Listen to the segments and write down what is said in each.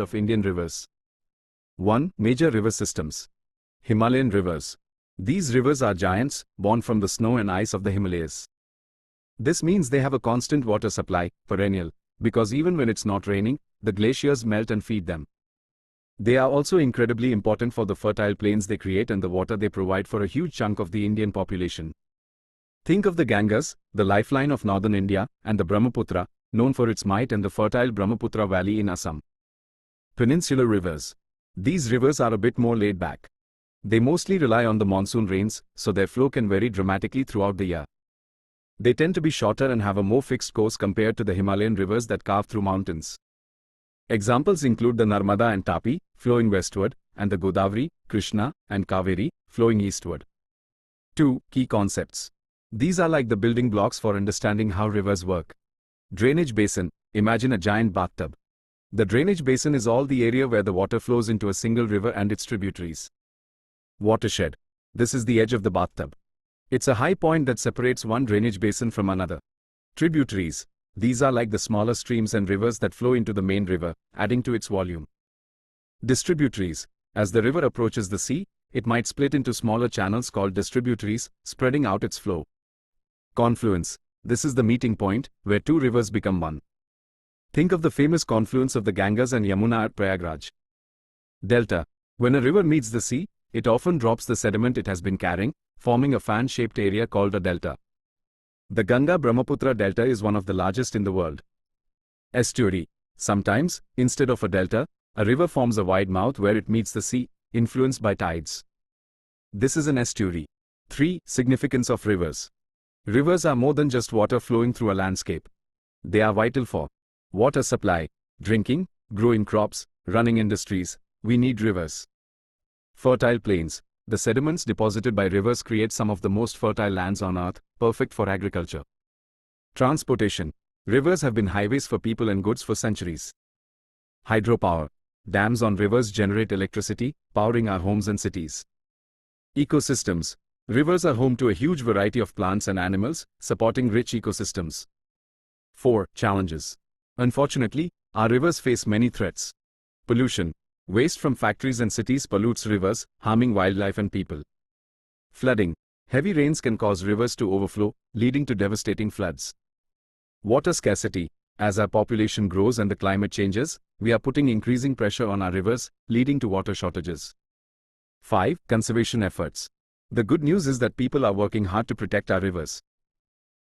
of Indian rivers. 1. Major river systems. Himalayan rivers. These rivers are giants, born from the snow and ice of the Himalayas. This means they have a constant water supply, perennial, because even when it's not raining, the glaciers melt and feed them. They are also incredibly important for the fertile plains they create and the water they provide for a huge chunk of the Indian population. Think of the Ganges, the lifeline of northern India, and the Brahmaputra, known for its might and the fertile Brahmaputra Valley in Assam. Peninsular rivers. These rivers are a bit more laid back. They mostly rely on the monsoon rains, so their flow can vary dramatically throughout the year. They tend to be shorter and have a more fixed course compared to the Himalayan rivers that carve through mountains. Examples include the Narmada and Tapi, flowing westward, and the Godavari, Krishna, and Kaveri, flowing eastward. 2. Key concepts. These are like the building blocks for understanding how rivers work. Drainage basin. Imagine a giant bathtub. The drainage basin is all the area where the water flows into a single river and its tributaries. Watershed. This is the edge of the bathtub. It's a high point that separates one drainage basin from another. Tributaries. These are like the smaller streams and rivers that flow into the main river, adding to its volume. Distributaries. As the river approaches the sea, it might split into smaller channels called distributaries, spreading out its flow. Confluence. This is the meeting point, where two rivers become one. Think of the famous confluence of the Ganges and Yamuna at Prayagraj. Delta. When a river meets the sea, it often drops the sediment it has been carrying, forming a fan-shaped area called a delta. The Ganga-Brahmaputra delta is one of the largest in the world. Estuary. Sometimes, instead of a delta, a river forms a wide mouth where it meets the sea, influenced by tides. This is an estuary. 3. Significance of rivers. Rivers are more than just water flowing through a landscape. They are vital for water supply, drinking, growing crops, running industries. We need rivers. Fertile plains. The sediments deposited by rivers create some of the most fertile lands on earth, perfect for agriculture. Transportation. Rivers have been highways for people and goods for centuries. Hydropower. Dams on rivers generate electricity, powering our homes and cities. Ecosystems. Rivers are home to a huge variety of plants and animals, supporting rich ecosystems. 4. Challenges. Unfortunately, our rivers face many threats. Pollution. Waste from factories and cities pollutes rivers, harming wildlife and people. Flooding. Heavy rains can cause rivers to overflow, leading to devastating floods. Water scarcity. As our population grows and the climate changes, we are putting increasing pressure on our rivers, leading to water shortages. 5. Conservation efforts. The good news is that people are working hard to protect our rivers.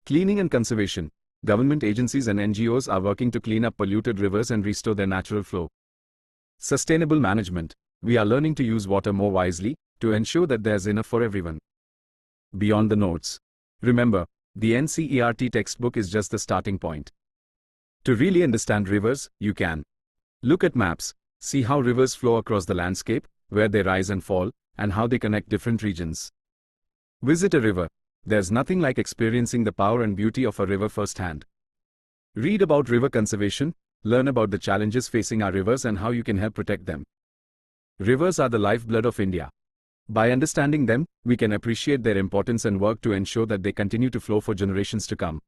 Cleaning and conservation. Government agencies and NGOs are working to clean up polluted rivers and restore their natural flow. Sustainable management. We are learning to use water more wisely, to ensure that there's enough for everyone. Beyond the notes. Remember, the NCERT textbook is just the starting point. To really understand rivers, you can look at maps, see how rivers flow across the landscape, where they rise and fall, and how they connect different regions. Visit a river. There's nothing like experiencing the power and beauty of a river firsthand. Read about river conservation. Learn about the challenges facing our rivers and how you can help protect them. Rivers are the lifeblood of India. By understanding them, we can appreciate their importance and work to ensure that they continue to flow for generations to come.